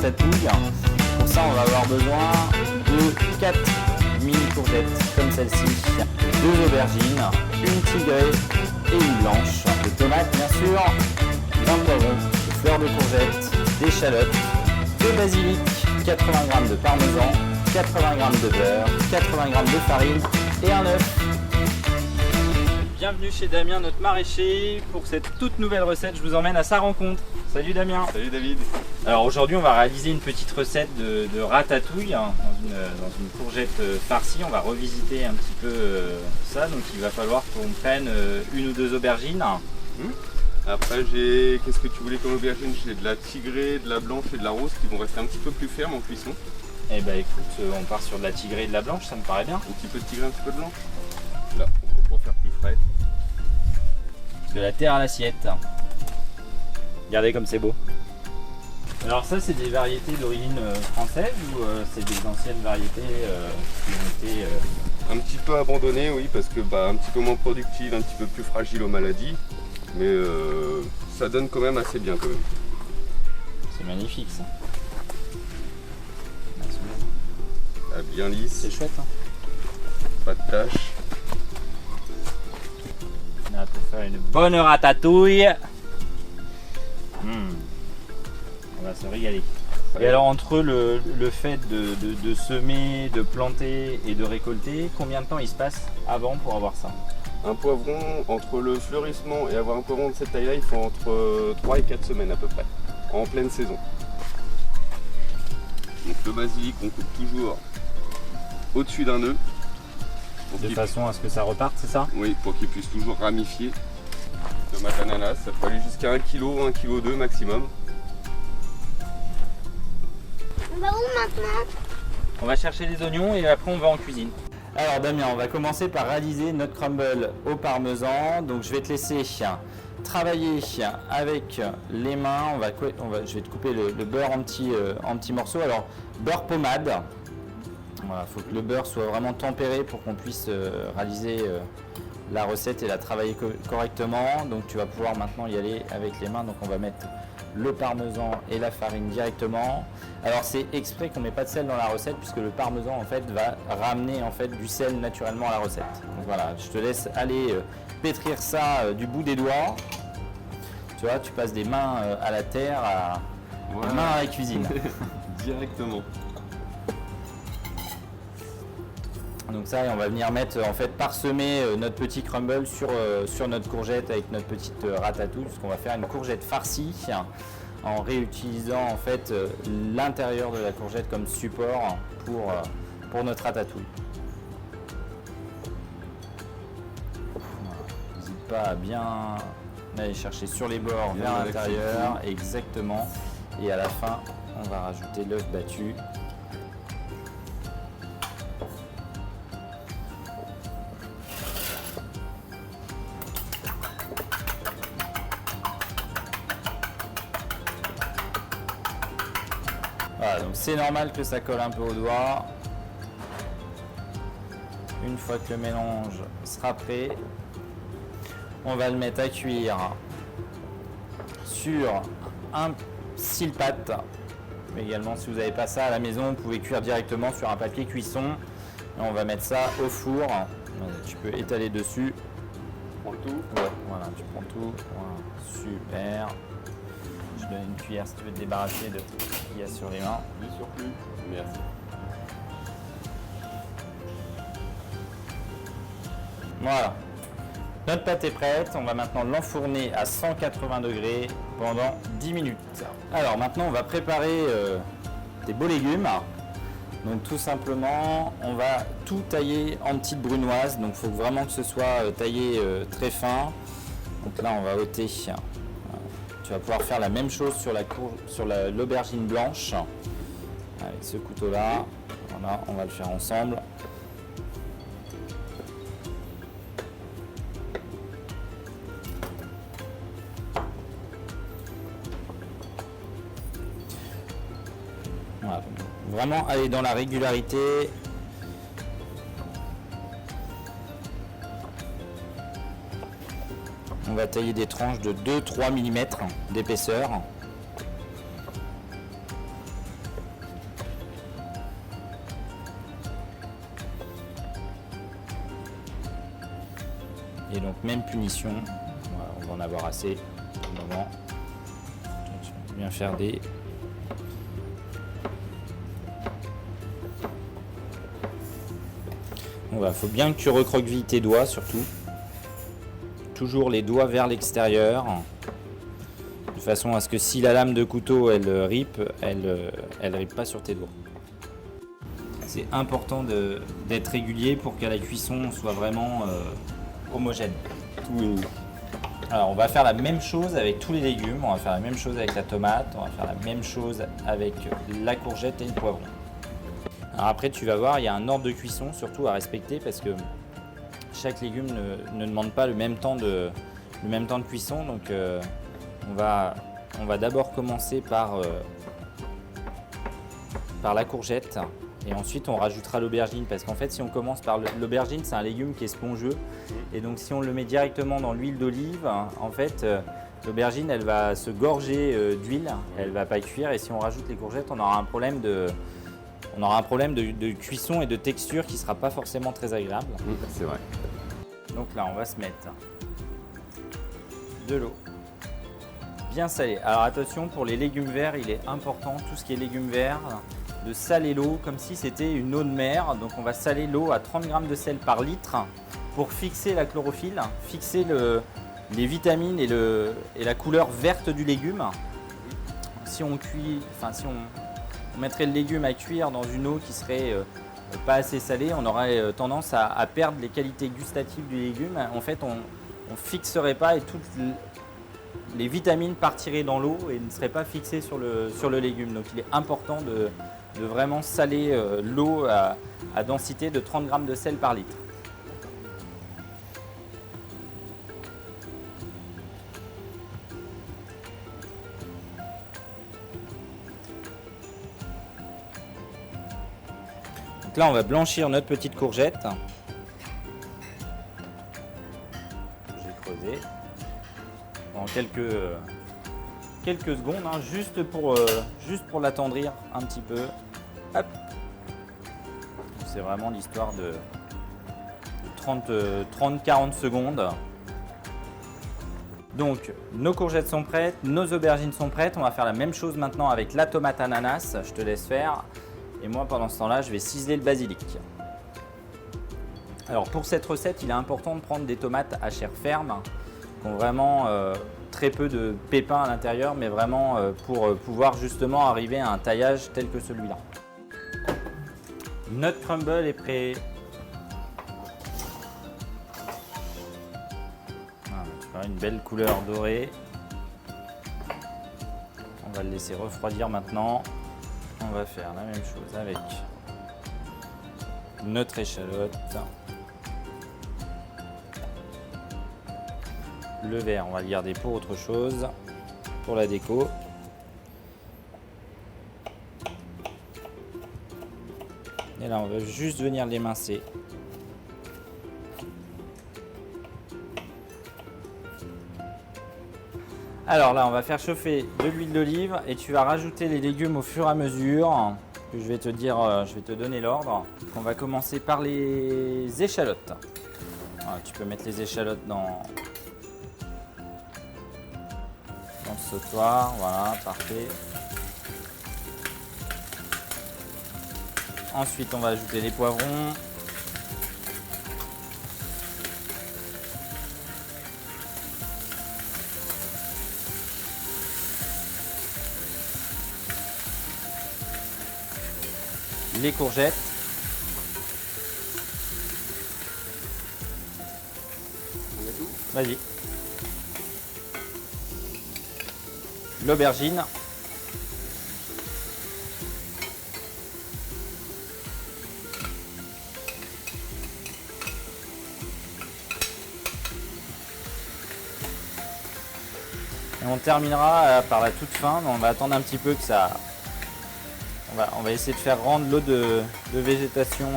ratatouille. Pour ça, on va avoir besoin de 4 mini courgettes comme celle-ci, 2 aubergines, une tigrée et une blanche, des tomates bien sûr, d'un poivron, des fleurs de courgettes, des échalotes, de basilic, 80 g de parmesan, 80 g de beurre, 80 g de farine et un œuf. Bienvenue chez Damien, notre maraîcher. Pour cette toute nouvelle recette, je vous emmène à sa rencontre. Salut Damien. Salut David. Alors aujourd'hui, on va réaliser une petite recette de ratatouille dans une courgette farcie. On va revisiter un petit peu ça. Donc il va falloir qu'on prenne une ou deux aubergines. Après, qu'est-ce que tu voulais comme aubergine? J'ai de la tigrée, de la blanche et de la rose qui vont rester un petit peu plus fermes en cuisson. Eh ben écoute, on part sur de la tigrée et de la blanche, ça me paraît bien. Un petit peu de tigrée, un petit peu de blanche. Là, pour faire plus frais. De la terre à l'assiette. Regardez comme c'est beau. Alors ça, c'est des variétés d'origine française ou c'est des anciennes variétés qui ont été... Un petit peu abandonnées, oui, parce que un petit peu moins productives, un petit peu plus fragiles aux maladies. Mais ça donne quand même assez bien quand même. C'est magnifique ça. Ah, bien lisse. C'est chouette hein. Pas de taches. Là, pour faire une bonne ratatouille. On va se régaler. Et alors entre le fait de semer, de planter et de récolter, combien de temps il se passe avant pour avoir ça? Un poivron, entre le fleurissement et avoir un poivron de cette taille-là, il faut entre 3 et 4 semaines à peu près, en pleine saison. Donc le basilic, on coupe toujours au-dessus d'un nœud. De façon à ce que ça reparte, c'est ça? Oui, pour qu'il puisse toujours ramifier. Tomate ananas, ça peut aller jusqu'à 1 kg, 1,2 kg maximum. On va où maintenant? On va chercher les oignons et après on va en cuisine. Alors Damien, on va commencer par réaliser notre crumble au parmesan. Donc je vais te laisser travailler avec les mains. Je vais te couper le beurre en petits morceaux. Alors beurre pommade. Voilà, il faut que le beurre soit vraiment tempéré pour qu'on puisse réaliser la recette et la travailler correctement. Donc tu vas pouvoir maintenant y aller avec les mains. Donc on va mettre le parmesan et la farine directement. Alors c'est exprès qu'on ne met pas de sel dans la recette puisque le parmesan en fait va ramener en fait du sel naturellement à la recette. Donc voilà, je te laisse aller pétrir ça du bout des doigts. Tu vois, tu passes des mains à la terre Voilà. des mains à la cuisine. Directement. Donc ça, et on va venir mettre en fait parsemer notre petit crumble sur notre courgette avec notre petite ratatouille, puisqu'on va faire une courgette farcie en réutilisant en fait l'intérieur de la courgette comme support pour notre ratatouille. N'hésite pas à bien aller chercher sur les bords Bien vers avec l'intérieur, exactement. Et à la fin, on va rajouter l'œuf battu. Voilà, donc c'est normal que ça colle un peu au doigt. Une fois que le mélange sera prêt, on va le mettre à cuire sur un cile-pâte. Mais également, si vous n'avez pas ça à la maison, vous pouvez cuire directement sur un papier cuisson. Et on va mettre ça au four. Tu peux étaler dessus. Tu prends tout. Ouais, voilà, tu prends tout. Voilà, super. Je donne une cuillère si tu veux te débarrasser de ce qu'il y a sur les mains. Du surplus. Merci. Voilà. Notre pâte est prête. On va maintenant l'enfourner à 180 degrés pendant 10 minutes. Alors maintenant, on va préparer des beaux légumes. Donc tout simplement, on va tout tailler en petites brunoises. Donc il faut vraiment que ce soit taillé très fin. Donc là, on va ôter. Tu vas pouvoir faire la même chose sur l'aubergine blanche avec ce couteau-là. Voilà, on va le faire ensemble. Voilà. Vraiment aller dans la régularité. On va tailler des tranches de 2-3 mm d'épaisseur. Et donc même punition, voilà, on va en avoir assez pour le moment. Je vais bien faire des... Voilà, faut bien que tu recroquevilles tes doigts surtout. Toujours les doigts vers l'extérieur. De façon à ce que si la lame de couteau elle ripe, elle ripe pas sur tes doigts. C'est important d'être régulier pour que la cuisson soit vraiment homogène. Alors on va faire la même chose avec tous les légumes, on va faire la même chose avec la tomate, on va faire la même chose avec la courgette et le poivron. Alors après tu vas voir, il y a un ordre de cuisson surtout à respecter parce que chaque légume ne demande pas le même temps de cuisson. Donc on va d'abord commencer par la courgette et ensuite on rajoutera l'aubergine parce qu'en fait si on commence par l'aubergine, c'est un légume qui est spongieux et donc si on le met directement dans l'huile d'olive, en fait l'aubergine elle va se gorger d'huile, elle va pas cuire, et si on rajoute les courgettes on aura un problème de cuisson et de texture qui sera pas forcément très agréable. C'est vrai. Donc là on va se mettre de l'eau bien salée. Alors attention, pour les légumes verts, il est important, tout ce qui est légumes verts, de saler l'eau comme si c'était une eau de mer. Donc on va saler l'eau à 30 g de sel par litre pour fixer la chlorophylle, fixer les vitamines et la couleur verte du légume. Si on mettrait le légume à cuire dans une eau qui serait pas assez salée, on aurait tendance à perdre les qualités gustatives du légume. En fait, on fixerait pas et toutes les vitamines partiraient dans l'eau et ne seraient pas fixées sur le légume. Donc il est important de vraiment saler l'eau à densité de 30 g de sel par litre. Donc là on va blanchir notre petite courgette. J'ai creusé pendant quelques secondes, hein, juste pour l'attendrir un petit peu. Hop. C'est vraiment l'histoire de 30-40 secondes. Donc nos courgettes sont prêtes, nos aubergines sont prêtes. On va faire la même chose maintenant avec la tomate ananas. Je te laisse faire. Et moi pendant ce temps-là, je vais ciseler le basilic. Alors pour cette recette, il est important de prendre des tomates à chair ferme, qui ont vraiment très peu de pépins à l'intérieur, mais vraiment pour pouvoir justement arriver à un taillage tel que celui-là. Notre crumble est prêt. Voilà, tu vois, une belle couleur dorée. On va le laisser refroidir maintenant. On va faire la même chose avec notre échalote. Le vert, on va le garder pour autre chose, pour la déco. Et là, on va juste venir l'émincer. Alors là, on va faire chauffer de l'huile d'olive et tu vas rajouter les légumes au fur et à mesure que je vais te dire, je vais te donner l'ordre. On va commencer par les échalotes. Voilà, tu peux mettre les échalotes dans le sautoir, voilà, parfait. Ensuite, on va ajouter les poivrons. Les courgettes. Vas-y. L'aubergine. Et on terminera par la toute fin, mais on va attendre un petit peu que ça... On va essayer de faire rendre l'eau de végétation.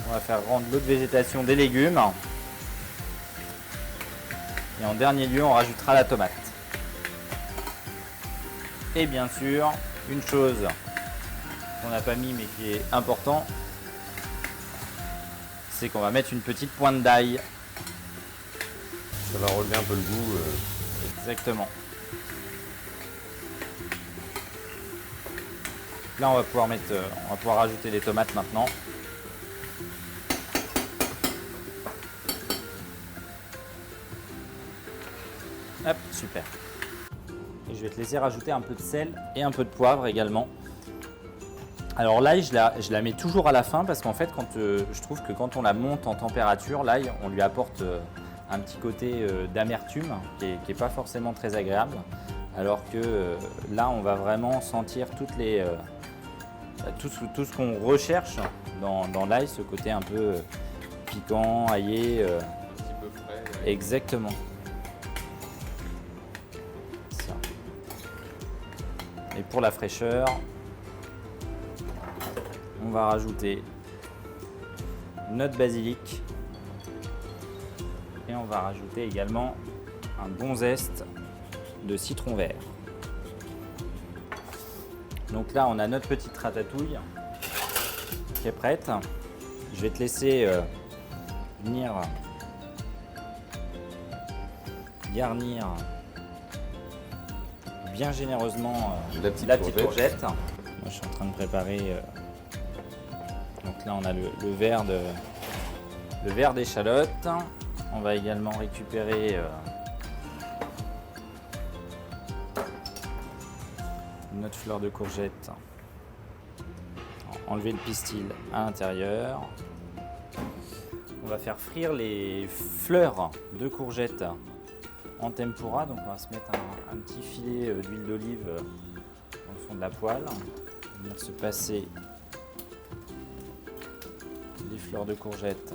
On va faire rendre l'eau de végétation des légumes. Et en dernier lieu, on rajoutera la tomate. Et bien sûr, une chose qu'on n'a pas mis mais qui est important, c'est qu'on va mettre une petite pointe d'ail. Ça va relever un peu le goût. Exactement. Là, on va pouvoir rajouter les tomates maintenant. Hop, super. Et je vais te laisser rajouter un peu de sel et un peu de poivre également. Alors l'ail, je la mets toujours à la fin parce qu'en fait, je trouve que quand on la monte en température, l'ail, on lui apporte un petit côté d'amertume qui est pas forcément très agréable. Alors que là, on va vraiment sentir tout ce qu'on recherche dans l'ail, ce côté un peu piquant, aillé. Un petit peu frais. Ouais. Exactement. Ça. Et pour la fraîcheur, on va rajouter notre basilic et on va rajouter également un bon zeste de citron vert. Donc là, on a notre petite ratatouille qui est prête. Je vais te laisser venir garnir bien généreusement la petite courgette. Moi, je suis en train de préparer. Donc là, on a le verre d'échalote. On va également récupérer notre fleur de courgette. Enlever le pistil à l'intérieur. On va faire frire les fleurs de courgette en tempura. Donc on va se mettre un petit filet d'huile d'olive dans le fond de la poêle. On va se passer les fleurs de courgette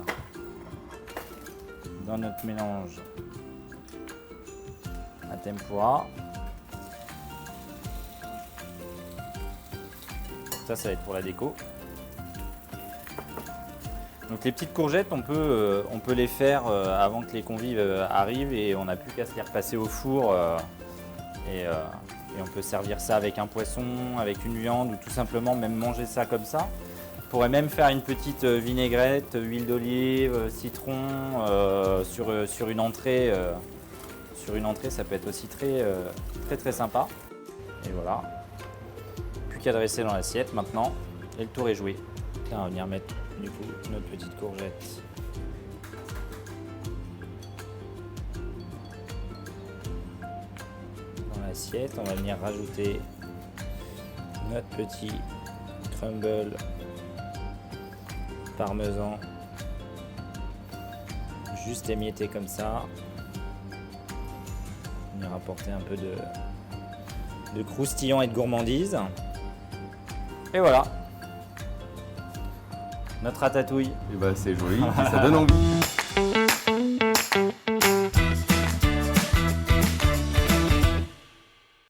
dans notre mélange à tempura. Ça va être pour la déco. Donc les petites courgettes, on peut les faire avant que les convives arrivent et on n'a plus qu'à se les repasser au four et on peut servir ça avec un poisson, avec une viande ou tout simplement même manger ça comme ça. On pourrait même faire une petite vinaigrette, huile d'olive, citron sur une entrée. Sur une entrée, ça peut être aussi très sympa. Et voilà. Plus qu'à dresser dans l'assiette maintenant et le tour est joué. Là, on va venir mettre du coup notre petite courgette dans l'assiette. On va venir rajouter notre petit crumble parmesan juste émietté comme ça. Venir apporter un peu de croustillant et de gourmandise. Et voilà, notre ratatouille. Et bah c'est joli, ça donne envie.